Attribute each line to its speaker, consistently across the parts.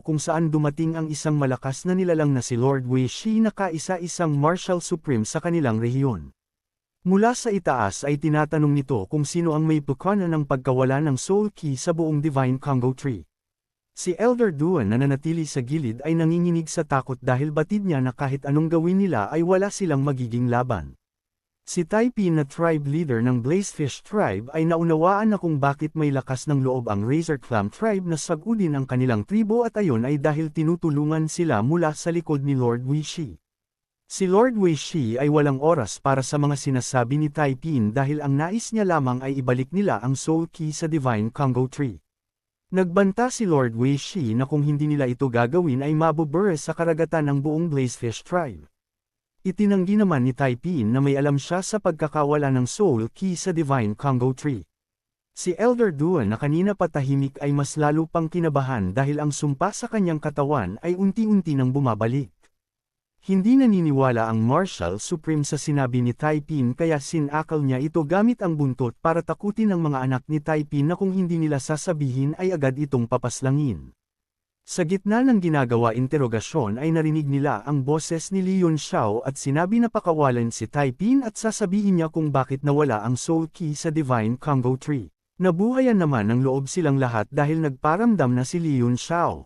Speaker 1: kung saan dumating ang isang malakas na nilalang na si Lord Wei Shi na kaisa-isang Marshal Supreme sa kanilang rehiyon. Mula sa itaas ay tinatanong nito kung sino ang may pukana ng pagkawala ng Soul Key sa buong Divine Congo Tree. Si Elder Duan na nanatili sa gilid ay nanginginig sa takot dahil batid niya na kahit anong gawin nila ay wala silang magiging laban. Si Taipin na tribe leader ng Blazefish tribe ay naunawaan na kung bakit may lakas ng loob ang Razor Clam tribe na sagudin ang kanilang tribo at ayon ay dahil tinutulungan sila mula sa likod ni Lord Wei Shi. Si Lord Wei Shi ay walang oras para sa mga sinasabi ni Taipin dahil ang nais niya lamang ay ibalik nila ang Soul Key sa Divine Congo Tree. Nagbanta si Lord Wei Shi na kung hindi nila ito gagawin ay mabubure sa karagatan ng buong Blazefish tribe. Itinanggi naman ni Taipin na may alam siya sa pagkakawala ng Soul Key sa Divine Congo Tree. Si Elder Duan na kanina patahimik ay mas lalo pang kinabahan dahil ang sumpa sa kanyang katawan ay unti-unti nang bumabalik. Hindi naniniwala ang Marshal Supreme sa sinabi ni Taipin kaya sinakal niya ito gamit ang buntot para takutin ang mga anak ni Taipin na kung hindi nila sasabihin ay agad itong papaslangin. Sa gitna ng ginagawa interogasyon ay narinig nila ang boses ni Leon Xiao at sinabi na pakawalan si Taipin at sasabihin niya kung bakit nawala ang Soul Key sa Divine Congo Tree. Nabuhayan naman ng loob silang lahat dahil nagparamdam na si Leon Xiao.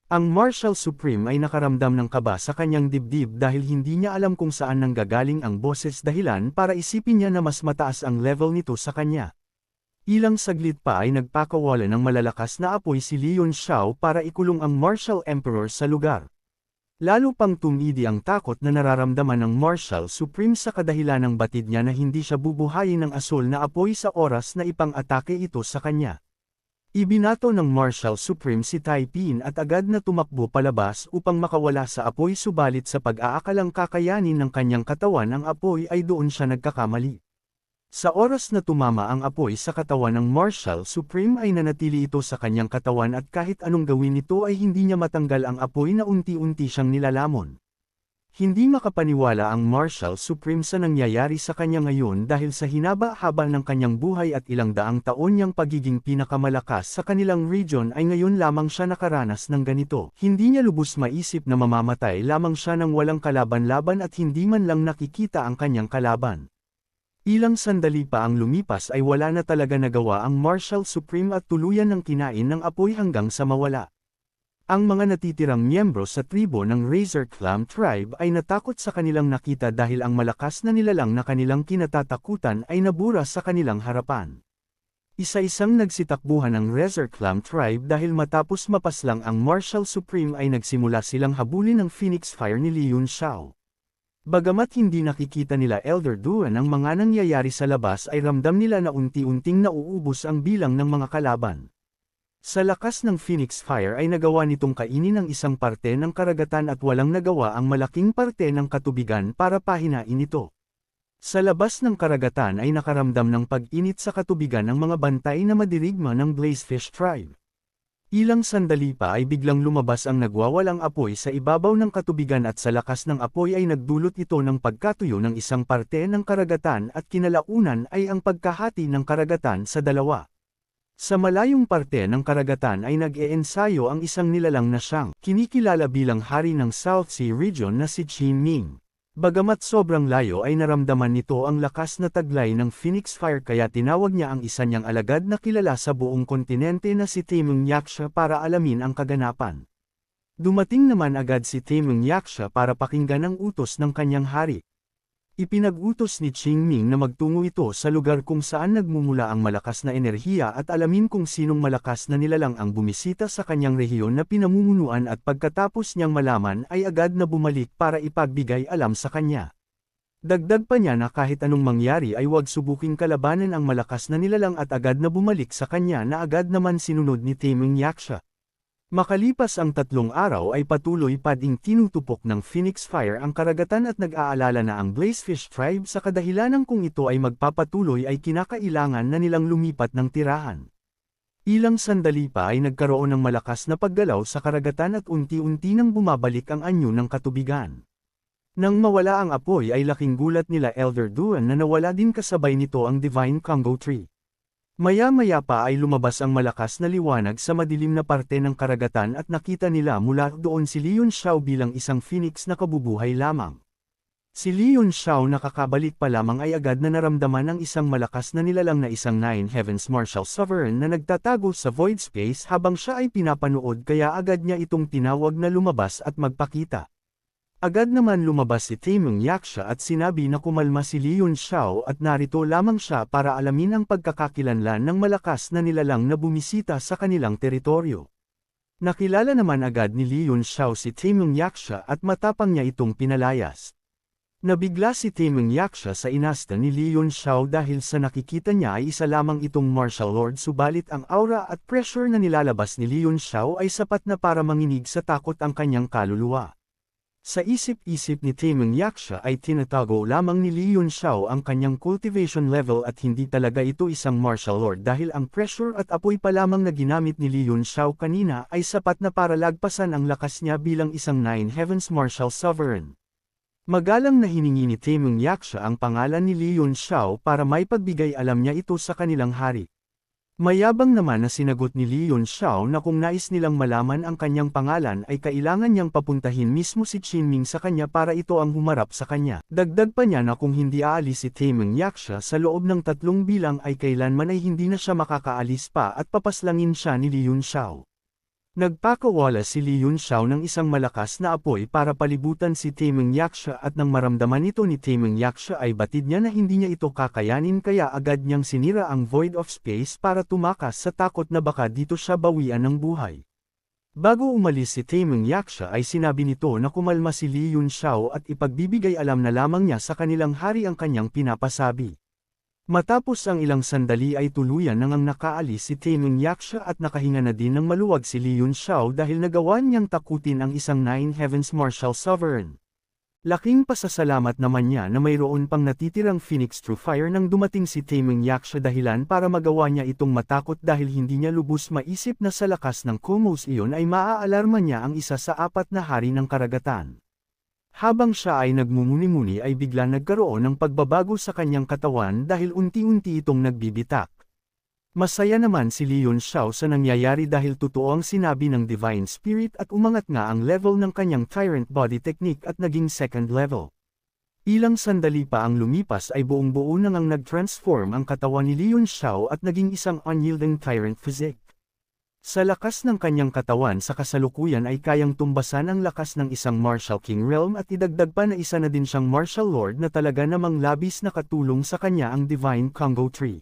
Speaker 1: Ang Marshal Supreme ay nakaramdam ng kaba sa kanyang dibdib dahil hindi niya alam kung saan nanggagaling ang boses dahilan para isipin niya na mas mataas ang level nito sa kanya. Ilang saglit pa ay nagpakawala ng malalakas na apoy si Leon Xiao para ikulong ang Martial Emperor sa lugar. Lalo pang tumidi ang takot na nararamdaman ng Marshal Supreme sa kadahilan ng batid niya na hindi siya bubuhayin ng asol na apoy sa oras na ipang-atake ito sa kanya. Ibinato ng Marshal Supreme si Taipin at agad na tumakbo palabas upang makawala sa apoy subalit sa pag-aakalang kakayanin ng kanyang katawan ang apoy ay doon siya nagkakamali. Sa oras na tumama ang apoy sa katawan ng Marshal Supreme ay nanatili ito sa kanyang katawan at kahit anong gawin nito ay hindi niya matanggal ang apoy na unti-unti siyang nilalamon. Hindi makapaniwala ang Marshal Supreme sa nangyayari sa kanya ngayon dahil sa hinaba-haba ng kanyang buhay at ilang daang taon niyang pagiging pinakamalakas sa kanilang region ay ngayon lamang siya nakaranas ng ganito. Hindi niya lubos maisip na mamamatay lamang siya ng walang kalaban-laban at hindi man lang nakikita ang kanyang kalaban. Ilang sandali pa ang lumipas ay wala na talaga nagawa ang Marshal Supreme at tuluyan ng kinain ng apoy hanggang sa mawala. Ang mga natitirang miyembro sa tribo ng Razor Clam tribe ay natakot sa kanilang nakita dahil ang malakas na nilalang na kanilang kinatatakutan ay nabura sa kanilang harapan. Isa-isang nagsitakbuhan ang Razor Clam tribe dahil matapos mapaslang ang Marshal Supreme ay nagsimula silang habulin ng Phoenix Fire ni Leon Xiao. Bagamat hindi nakikita nila Elder Duan ang mga nangyayari sa labas ay ramdam nila na unti-unting nauubos ang bilang ng mga kalaban. Sa lakas ng Phoenix Fire ay nagawa nitong kainin ang isang parte ng karagatan at walang nagawa ang malaking parte ng katubigan para pahinain ito. Sa labas ng karagatan ay nakaramdam ng pag-init sa katubigan ng mga bantay na madirigma ng Blazefish tribe. Ilang sandali pa ay biglang lumabas ang nagwawalang apoy sa ibabaw ng katubigan at sa lakas ng apoy ay nagdulot ito ng pagkatuyo ng isang parte ng karagatan at kinalaunan ay ang pagkahati ng karagatan sa dalawa. Sa malayong parte ng karagatan ay nag-eensayo ang isang nilalang na siyang kinikilala bilang hari ng South Sea Region na si Qin Ming. Bagamat sobrang layo ay naramdaman nito ang lakas na taglay ng Phoenix Fire kaya tinawag niya ang isa niyang alagad na kilala sa buong kontinente na si Temung Yaksha para alamin ang kaganapan. Dumating naman agad si Temung Yaksha para pakinggan ang utos ng kanyang hari. Ipinag-utos ni Qingming na magtungo ito sa lugar kung saan nagmumula ang malakas na enerhiya at alamin kung sinong malakas na nilalang ang bumisita sa kanyang rehiyon na pinamumunuan at pagkatapos niyang malaman ay agad na bumalik para ipagbigay alam sa kanya. Dagdag pa niya na kahit anong mangyari ay huwag subuking kalabanan ang malakas na nilalang at agad na bumalik sa kanya na agad naman sinunod ni Temung Yaksha. Makalipas ang 3 araw ay patuloy pa ding tinutupok ng Phoenix Fire ang karagatan at nag-aalala na ang Blazefish tribe sa kadahilanang kung ito ay magpapatuloy ay kinakailangan na nilang lumipat ng tirahan. Ilang sandali pa ay nagkaroon ng malakas na paggalaw sa karagatan at unti-unti nang bumabalik ang anyo ng katubigan. Nang mawala ang apoy ay laking gulat nila Elder Duan na nawala din kasabay nito ang Divine Congo Tree. Maya-maya pa ay lumabas ang malakas na liwanag sa madilim na parte ng karagatan at nakita nila mula doon si Leon Xiao bilang isang phoenix na kabubuhay lamang. Si Leon Xiao nakakabalik pa lamang ay agad na naramdaman ang isang malakas na nilalang na isang Nine Heavens Martial Sovereign na nagtatago sa void space habang siya ay pinapanood kaya agad niya itong tinawag na lumabas at magpakita. Agad naman lumabas si Taemung Yaksha at sinabi na kumalma si Leon Xiao at narito lamang siya para alamin ang pagkakakilanlan ng malakas na nilalang na bumisita sa kanilang teritoryo. Nakilala naman agad ni Leon Xiao si Taemung Yaksha at matapang niya itong pinalayas. Nabigla si Taemung Yaksha sa inasta ni Leon Xiao dahil sa nakikita niya ay isa lamang itong martial lord subalit ang aura at pressure na nilalabas ni Leon Xiao ay sapat na para manginig sa takot ang kanyang kaluluwa. Sa isip-isip ni Taemung Yaksha ay tinatago lamang ni Leon Xiao ang kanyang cultivation level at hindi talaga ito isang martial lord dahil ang pressure at apoy pa lamang na ginamit ni Leon Xiao kanina ay sapat na para lagpasan ang lakas niya bilang isang Nine Heavens Martial Sovereign. Magalang na hiningi ni Taemung Yaksha ang pangalan ni Leon Xiao para may pagbigay alam niya ito sa kanilang hari. Mayabang naman na sinagot ni Leon Xiao na kung nais nilang malaman ang kanyang pangalan ay kailangan niyang papuntahin mismo si Qinming sa kanya para ito ang humarap sa kanya. Dagdag pa niya na kung hindi aalis si Taemung Yaksha sa loob ng 3 bilang ay kailanman ay hindi na siya makakaalis pa at papaslangin siya ni Leon Xiao. Nagpakawala si Leon Xiao ng isang malakas na apoy para palibutan si Taemung Yaksha at nang maramdaman ito ni Taemung Yaksha ay batid niya na hindi niya ito kakayanin kaya agad niyang sinira ang void of space para tumakas sa takot na baka dito siya bawian ng buhay. Bago umalis si Taemung Yaksha ay sinabi nito na kumalma si Leon Xiao at ipagbibigay alam na lamang niya sa kanilang hari ang kanyang pinapasabi. Matapos ang ilang sandali ay tuluyan nang nakaalis si Taemung Yaksha at nakahinga na din ng maluwag si Leon Xiao dahil nagawa niyang takutin ang isang Nine Heavens Martial Sovereign. Laking pasasalamat naman niya na mayroon pang natitirang Phoenix True Fire nang dumating si Taemung Yaksha dahilan para magawa niya itong matakot dahil hindi niya lubos maisip na sa lakas ng Komos iyon ay maaalarma niya ang isa sa 4 na hari ng karagatan. Habang siya ay nagmumuni-muni ay bigla nagkaroon ng pagbabago sa kanyang katawan dahil unti-unti itong nagbibitak. Masaya naman si Leon Xiao sa nangyayari dahil totoo ang sinabi ng Divine Spirit at umangat nga ang level ng kanyang Tyrant Body Technique at naging 2nd level. Ilang sandali pa ang lumipas ay buong-buo nang nag-transform ang katawan ni Leon Xiao at naging isang unyielding Tyrant Physique. Sa lakas ng kanyang katawan sa kasalukuyan ay kayang tumbasan ang lakas ng isang Martial King Realm at idagdag pa na isa na din siyang Martial Lord na talaga namang labis na katulong sa kanya ang Divine Congo Tree.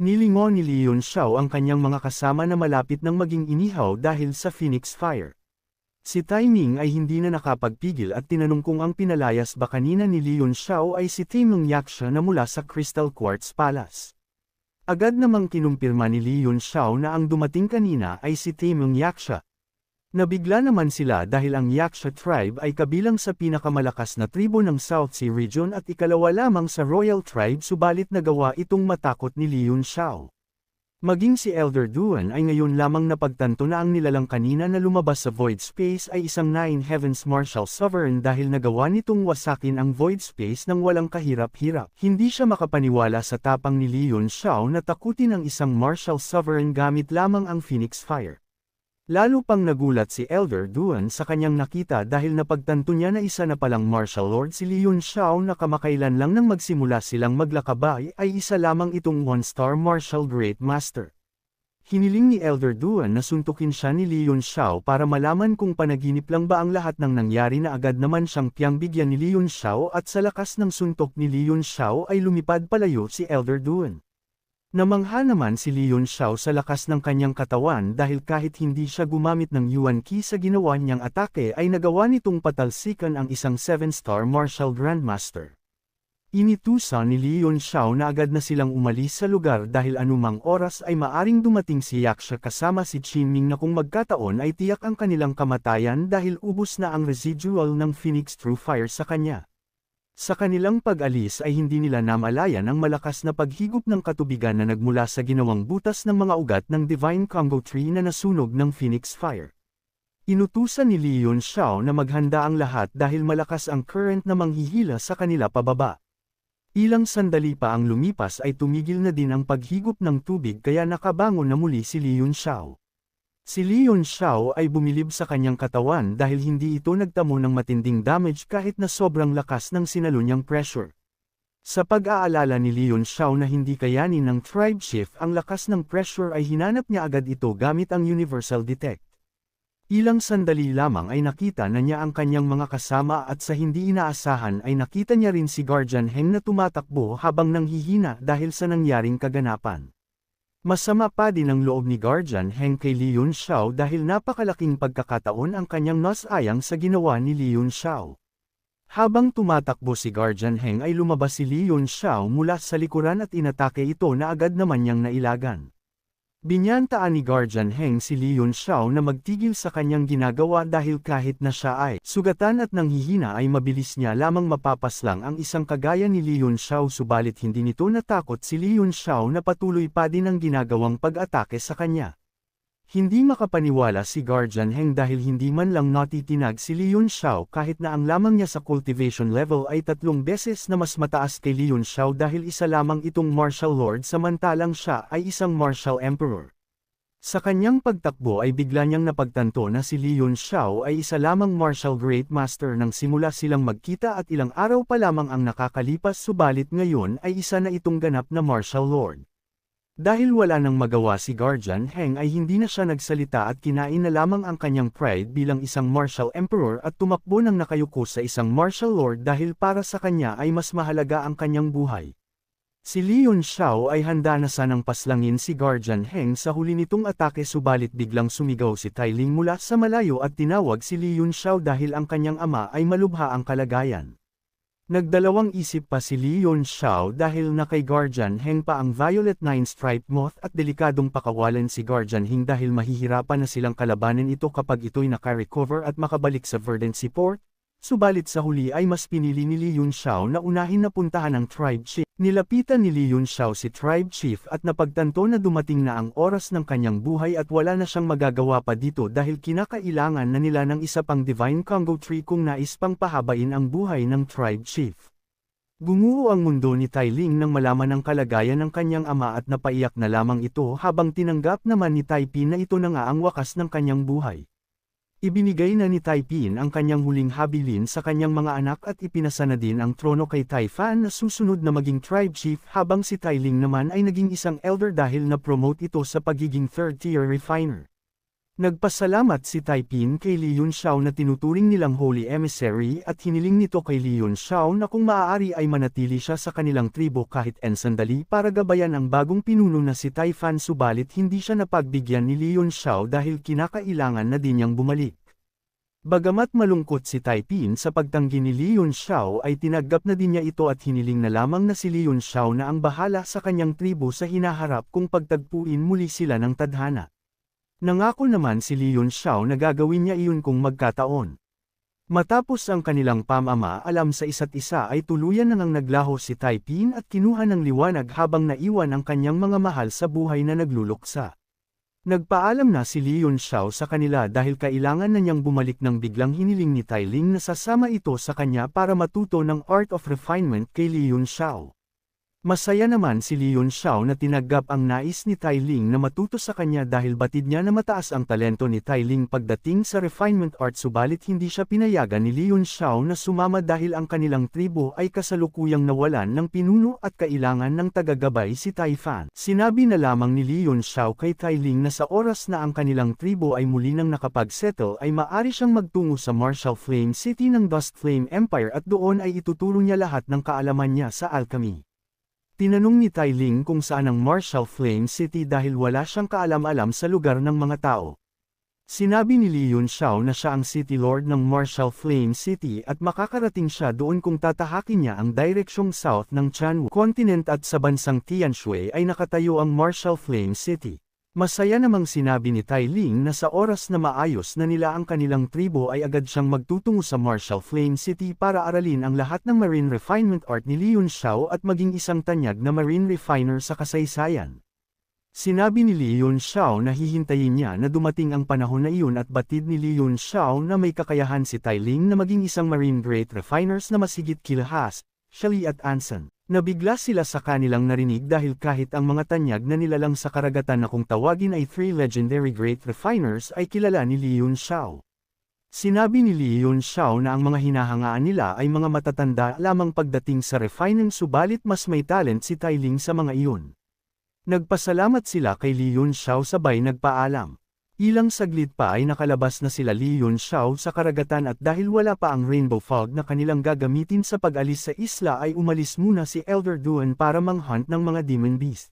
Speaker 1: Nilingon ni Leon Xiao ang kanyang mga kasama na malapit nang maging inihaw dahil sa Phoenix Fire. Si Taeming ay hindi na nakapagpigil at tinanong kung ang pinalayas ba kanina ni Leon Xiao ay si Taemung Yaksha na mula sa Crystal Quartz Palace. Agad namang kinumpirma ni Leon Xiao na ang dumating kanina ay si Taemung Yaksha. Nabigla naman sila dahil ang Yaksha tribe ay kabilang sa pinakamalakas na tribo ng South Sea Region at ikalawa lamang sa Royal Tribe subalit nagawa itong matakot ni Leon Xiao. Maging si Elder Duan ay ngayon lamang napagtanto na ang nilalang kanina na lumabas sa void space ay isang Nine Heavens Martial Sovereign dahil nagawa nitong wasakin ang void space ng walang kahirap-hirap. Hindi siya makapaniwala sa tapang ni Leon Xiao na takutin ang isang Martial Sovereign gamit lamang ang Phoenix Fire. Lalo pang nagulat si Elder Duan sa kanyang nakita dahil napagtanto niya na isa na palang Martial Lord si Leon Xiao na kamakailan lang nang magsimula silang maglakabay ay isa lamang itong 1-star Martial Great Master. Hiniling ni Elder Duan na suntukin siya ni Leon Xiao para malaman kung panaginip lang ba ang lahat ng nangyari na agad naman siyang bigyan ni Leon Xiao at sa lakas ng suntok ni Leon Xiao ay lumipad palayo si Elder Duan. Namangha naman si Leon Xiao sa lakas ng kanyang katawan dahil kahit hindi siya gumamit ng Yuan Qi sa ginawa niyang atake ay nagawa nitong patalsikan ang isang 7-star Martial Grandmaster. Initusan ni Leon Xiao na agad na silang umalis sa lugar dahil anumang oras ay maaring dumating si Yaksha kasama si Qinming na kung magkataon ay tiyak ang kanilang kamatayan dahil ubos na ang residual ng Phoenix True Fire sa kanya. Sa kanilang pag-alis ay hindi nila namalayan ang malakas na paghigop ng katubigan na nagmula sa ginawang butas ng mga ugat ng Divine Congo Tree na nasunog ng Phoenix Fire. Inutusan ni Leon Xiao na maghanda ang lahat dahil malakas ang current na manghihila sa kanila pababa. Ilang sandali pa ang lumipas ay tumigil na din ang paghigop ng tubig kaya nakabangon na muli si Li Yunxiao. Si Li Yunxiao ay bumilib sa kanyang katawan dahil hindi ito nagtamo ng matinding damage kahit na sobrang lakas ng sinalo niyang pressure. Sa pag-aalala ni Li Yunxiao na hindi kayanin ng Tribe Chief ang lakas ng pressure ay hinanap niya agad ito gamit ang Universal Detect. Ilang sandali lamang ay nakita na niya ang kanyang mga kasama at sa hindi inaasahan ay nakita niya rin si Guardian Heng na tumatakbo habang nanghihina dahil sa nangyaring kaganapan. Masama pa din ang loob ni Guardian Heng kay Li Yunxiao dahil napakalaking pagkakataon ang kanyang nasayang sa ginawa ni Li Yunxiao. Habang tumatakbo si Guardian Heng ay lumabas si Li Yunxiao mula sa likuran at inatake ito na agad naman niyang nailagan. Binyantaan ni Guardian Heng si Li Yunxiao na magtigil sa kanyang ginagawa dahil kahit na siya ay sugatan at nanghihina ay mabilis niya lamang mapapaslang ang isang kagaya ni Li Yunxiao subalit hindi nito natakot si Li Yunxiao na patuloy pa din ang ginagawang pag-atake sa kanya. Hindi makapaniwala si Guardian Heng dahil hindi man lang natitinag si Li Yunxiao kahit na ang lamang niya sa cultivation level ay 3 beses na mas mataas kay Li Yunxiao dahil isa lamang itong martial lord samantalang siya ay isang martial emperor. Sa kanyang pagtakbo ay bigla niyang napagtanto na si Li Yunxiao ay isa lamang martial great master nang simula silang magkita at ilang araw pa lamang ang nakakalipas subalit ngayon ay isa na itong ganap na martial lord. Dahil wala nang magawa si Guardian Heng ay hindi na siya nagsalita at kinain na lamang ang kanyang pride bilang isang martial emperor at tumakbo ng nakayuko sa isang martial lord dahil para sa kanya ay mas mahalaga ang kanyang buhay. Si Li Yunxiao ay handa na sanang paslangin si Guardian Heng sa huli nitong atake subalit biglang sumigaw si Tai Ling mula sa malayo at tinawag si Li Yunxiao dahil ang kanyang ama ay malubha ang kalagayan. Nagdalawang isip pa si Li Yunxiao dahil na kay Guardian Heng pa ang Violet Nine-Striped Moth at delikadong pakawalan si Guardian Heng dahil mahihirapan na silang kalabanin ito kapag ito'y naka-recover at makabalik sa Verdant Seaport, subalit sa huli ay mas pinili ni Li Yunxiao na unahin na puntahan ang Tribe Chief. Nilapitan ni Li Yunxiao si Tribe Chief at napagtanto na dumating na ang oras ng kanyang buhay at wala na siyang magagawa pa dito dahil kinakailangan na nila ng isa pang Divine Congo Tree kung nais pang pahabain ang buhay ng Tribe Chief. Gumuho ang mundo ni Tai Ling nang malaman ang kalagayan ng kanyang ama at napaiyak na lamang ito habang tinanggap naman ni Tai Pin na ito na nga ang wakas ng kanyang buhay. Ibinigay na ni Tai Pin ang kanyang huling habilin sa kanyang mga anak at ipinasa na din ang trono kay Tai Fan na susunod na maging tribe chief habang si Tai Ling naman ay naging isang elder dahil na-promote ito sa pagiging third-tier refiner. Nagpasalamat si Tai Pin kay Li Yunxiao na tinuturing nilang holy emissary at hiniling nito kay Li Yunxiao na kung maaari ay manatili siya sa kanilang tribo kahit sandali para gabayan ang bagong pinuno na si Tai Fan subalit hindi siya napagbigyan ni Li Yunxiao dahil kinakailangan na din niyang bumalik. Bagamat malungkot si Tai Pin sa pagtanggi ni Li Yunxiao ay tinanggap na din niya ito at hiniling na lamang na si Li Yunxiao na ang bahala sa kanyang tribo sa hinaharap kung pagtagpuin muli sila ng tadhana. Nangako naman si Li Yunxiao na gagawin niya iyon kung magkataon. Matapos ang kanilang pamamaalam sa isa't isa ay tuluyan nang naglaho si Tai Pin at kinuha ng liwanag habang naiwan ang kanyang mga mahal sa buhay na nagluluksa. Nagpaalam na si Li Yunxiao sa kanila dahil kailangan na niyang bumalik nang biglang hiniling ni Tai Ling na sasama ito sa kanya para matuto ng Art of Refinement kay Li Yunxiao. Masaya naman si Li Yunxiao na tinanggap ang nais ni Tai Ling na matuto sa kanya dahil batid niya na mataas ang talento ni Tai Ling pagdating sa refinement art subalit hindi siya pinayagan ni Li Yunxiao na sumama dahil ang kanilang tribo ay kasalukuyang nawalan ng pinuno at kailangan ng tagagabay si Tai Fan. Sinabi na lamang ni Li Yunxiao kay Tai Ling na sa oras na ang kanilang tribo ay muli nang nakapag-settle ay maaari siyang magtungo sa Martial Flame City ng Dust Flame Empire at doon ay ituturo niya lahat ng kaalaman niya sa alchemy. Tinanong ni Tai Ling kung saan ang Martial Flame City dahil wala siyang kaalam-alam sa lugar ng mga tao. Sinabi ni Li Yunxiao na siya ang City Lord ng Martial Flame City at makakarating siya doon kung tatahakin niya ang direksyong south ng Chanwu Continent at sa bansang Tianshui ay nakatayo ang Martial Flame City. Masaya namang sinabi ni Tai Ling na sa oras na maayos na nila ang kanilang tribo ay agad siyang magtutungo sa Martial Flame City para aralin ang lahat ng marine refinement art ni Li Yunxiao at maging isang tanyag na marine refiner sa kasaysayan. Sinabi ni Li Yunxiao na hihintayin niya na dumating ang panahon na iyon at batid ni Li Yunxiao na may kakayahan si Tai Ling na maging isang marine great refiners na masigit kilahas. Shelly at Anson. Nabigla sila sa kanilang narinig dahil kahit ang mga tanyag na nilalang sa karagatan na kung tawagin ay 3 legendary great refiners ay kilala ni Li Yunxiao. Sinabi ni Li Yunxiao na ang mga hinahangaan nila ay mga matatanda lamang pagdating sa refining subalit mas may talent si Tai Ling sa mga iyon. Nagpasalamat sila kay Li Yunxiao sabay nagpaalam. Ilang saglit pa ay nakalabas na sila Li Yunxiao sa karagatan at dahil wala pa ang rainbow fog na kanilang gagamitin sa pag-alis sa isla ay umalis muna si Elder Duan para manghunt ng mga demon beast.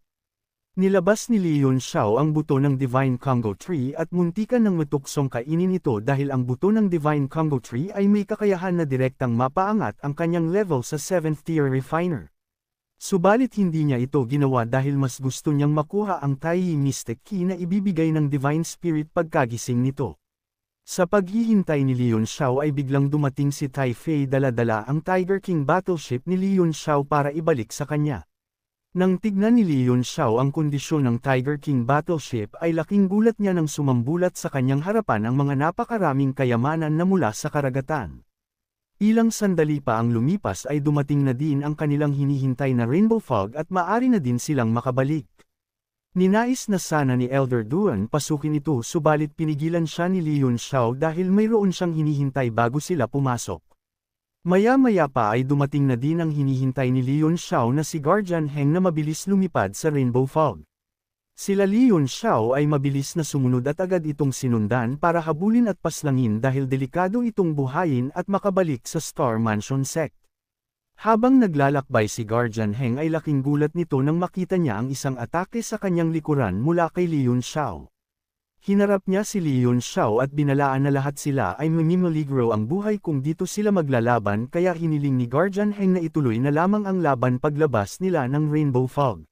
Speaker 1: Nilabas ni Li Yunxiao ang buto ng Divine Congo Tree at muntikan ng matuksong kainin ito dahil ang buto ng Divine Congo Tree ay may kakayahan na direktang mapaangat ang kanyang level sa 7th tier refiner. Subalit hindi niya ito ginawa dahil mas gusto niyang makuha ang Tai Mystic Key na ibibigay ng Divine Spirit pagkagising nito. Sa paghihintay ni Li Yunxiao ay biglang dumating si Tai Fei dala-dala ang Tiger King battleship ni Li Yunxiao para ibalik sa kanya. Nang tignan ni Li Yunxiao ang kondisyon ng Tiger King battleship ay laking gulat niya nang sumambulat sa kanyang harapan ang mga napakaraming kayamanan na mula sa karagatan. Ilang sandali pa ang lumipas ay dumating na din ang kanilang hinihintay na rainbow fog at maaari na din silang makabalik. Ninais na sana ni Elder Duan pasukin ito subalit pinigilan siya ni Li Yunxiao dahil mayroon siyang hinihintay bago sila pumasok. Maya-maya pa ay dumating na din ang hinihintay ni Li Yunxiao na si Guardian Heng na mabilis lumipad sa rainbow fog. Sila Li Yunxiao ay mabilis na sumunod at agad itong sinundan para habulin at paslangin dahil delikado itong buhayin at makabalik sa Star Mansion Sect. Habang naglalakbay si Guardian Heng ay laking gulat nito nang makita niya ang isang atake sa kanyang likuran mula kay Li Yunxiao. Hinarap niya si Li Yunxiao at binalaan na lahat sila ay mamimaligro ang buhay kung dito sila maglalaban kaya hiniling ni Guardian Heng na ituloy na lamang ang laban paglabas nila ng Rainbow Fog.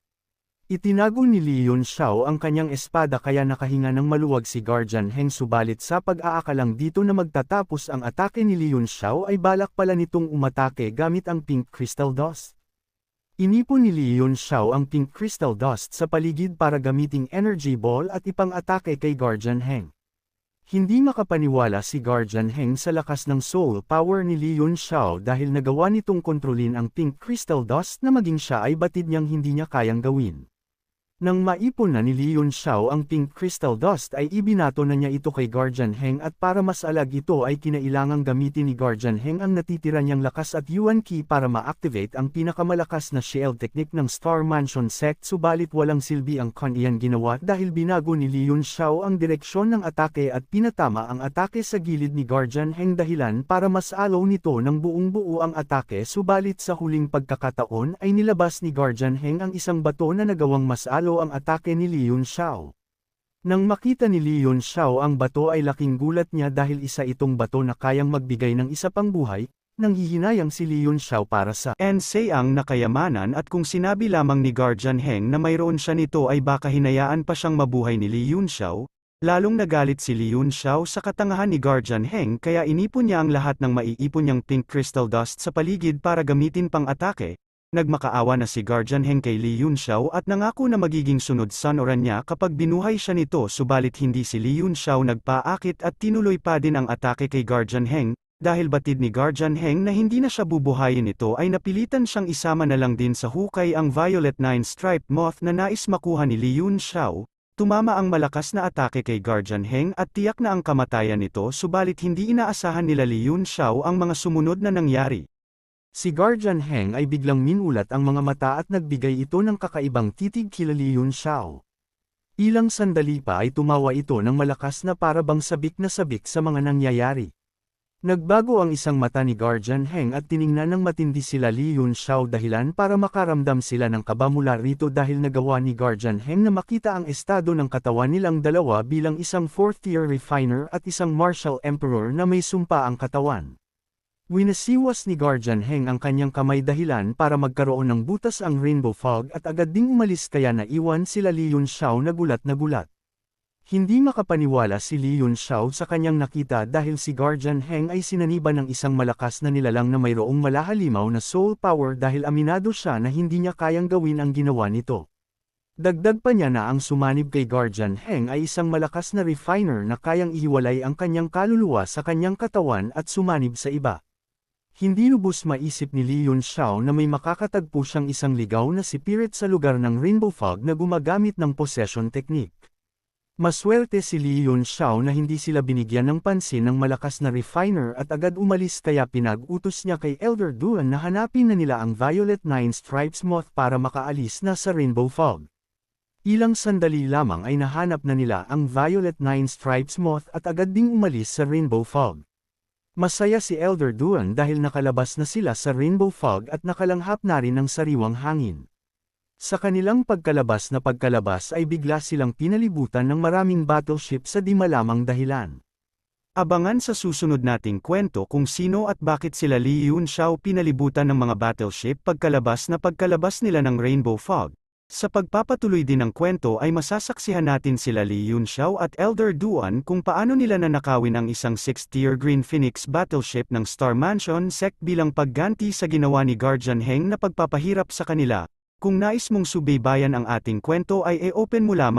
Speaker 1: Itinago ni Li Yunxiao ang kanyang espada kaya nakahinga ng maluwag si Guardian Heng subalit sa pag-aakalang dito na magtatapos ang atake ni Li Yunxiao ay balak pala nitong umatake gamit ang Pink Crystal Dust. Inipon ni Li Yunxiao ang Pink Crystal Dust sa paligid para gamiting Energy Ball at ipang-atake kay Guardian Heng. Hindi makapaniwala si Guardian Heng sa lakas ng soul power ni Li Yunxiao dahil nagawa nitong kontrolin ang Pink Crystal Dust na maging siya ay batid niyang hindi niya kayang gawin. Nang maipon na ni Li Yunxiao ang Pink Crystal Dust ay ibinato na niya ito kay Guardian Heng at para mas alag ito ay kinailangang gamitin ni Guardian Heng ang natitira niyang lakas at Yuan Ki para ma-activate ang pinakamalakas na shield technique ng Star Mansion Sect subalit walang silbi ang kaniyang ginawa dahil binago ni Li Yunxiao ang direksyon ng atake at pinatama ang atake sa gilid ni Guardian Heng dahilan para mas alaw nito ng buong buo ang atake subalit sa huling pagkakataon ay nilabas ni Guardian Heng ang isang bato na nagawang mas alaw ang atake ni Li Yunxiao. Nang makita ni Li Yunxiao ang bato ay laking gulat niya dahil isa itong bato na kayang magbigay ng isa pang buhay, nang hihinayang si Li Yunxiao para sa Ensayang na kayamanan at kung sinabi lamang ni Guardian Heng na mayroon siya nito ay baka hinayaan pa siyang mabuhay ni Li Yunxiao, lalong nagalit si Li Yunxiao sa katangahan ni Guardian Heng kaya inipon niya ang lahat ng maiipon niyang Pink Crystal Dust sa paligid para gamitin pang atake. Nagmakaawa na si Guardian Heng kay Li Yunxiao at nangako na magiging sunod sa noran niya kapag binuhay siya nito subalit hindi si Li Yunxiao nagpaakit at tinuloy pa din ang atake kay Guardian Heng, dahil batid ni Guardian Heng na hindi na siya bubuhayin nito ay napilitan siyang isama na lang din sa hukay ang Violet 9 Striped Moth na nais makuha ni Li Yunxiao. Tumama ang malakas na atake kay Guardian Heng at tiyak na ang kamatayan nito subalit hindi inaasahan nila Li Yunxiao ang mga sumunod na nangyari. Si Guardian Heng ay biglang minulat ang mga mata at nagbigay ito ng kakaibang titig kila Li Yunxiao. Ilang sandali pa ay tumawa ito ng malakas na para bang sabik na sabik sa mga nangyayari. Nagbago ang isang mata ni Guardian Heng at tiningnan ng matindi sila Li Yunxiao dahilan para makaramdam sila ng kaba mula rito dahil nagawa ni Guardian Heng na makita ang estado ng katawan nilang dalawa bilang isang 4th tier refiner at isang martial emperor na may sumpa ang katawan. Winasiwas ni Guardian Heng ang kanyang kamay dahilan para magkaroon ng butas ang Rainbow Fog at agad ding umalis kaya naiwan sila Li Yunxiao na gulat na gulat. Hindi makapaniwala si Li Yunxiao sa kanyang nakita dahil si Guardian Heng ay sinaniban ng isang malakas na nilalang na mayroong malahalimaw na soul power dahil aminado siya na hindi niya kayang gawin ang ginawa nito. Dagdag pa niya na ang sumanib kay Guardian Heng ay isang malakas na refiner na kayang ihiwalay ang kanyang kaluluwa sa kanyang katawan at sumanib sa iba. Hindi lubos maisip ni Lee Yun Xiao na may makakatagpo siyang isang ligaw na si Spirit sa lugar ng Rainbow Fog na gumagamit ng possession technique. Maswerte si Lee Yun Xiao na hindi sila binigyan ng pansin ng malakas na refiner at agad umalis kaya pinag-utos niya kay Elder Duan na hanapin na nila ang Violet Nine Stripes Moth para makaalis na sa Rainbow Fog. Ilang sandali lamang ay nahanap na nila ang Violet Nine Stripes Moth at agad ding umalis sa Rainbow Fog. Masaya si Elder Duan dahil nakalabas na sila sa Rainbow Fog at nakalanghap na rin ng sariwang hangin. Sa kanilang pagkalabas ay bigla silang pinalibutan ng maraming battleship sa di malamang dahilan. Abangan sa susunod nating kwento kung sino at bakit sila Lee Yun Xiao pinalibutan ng mga battleship pagkalabas nila ng Rainbow Fog. Sa pagpapatuloy din ng kwento ay masasaksihan natin sila Lee Yun Xiao at Elder Duan kung paano nila nanakawin ang isang 6th-tier Green Phoenix battleship ng Star Mansion sect bilang pagganti sa ginawa ni Guardian Heng na pagpapahirap sa kanila. Kung nais mong subaybayan ang ating kwento ay e-open mo lamang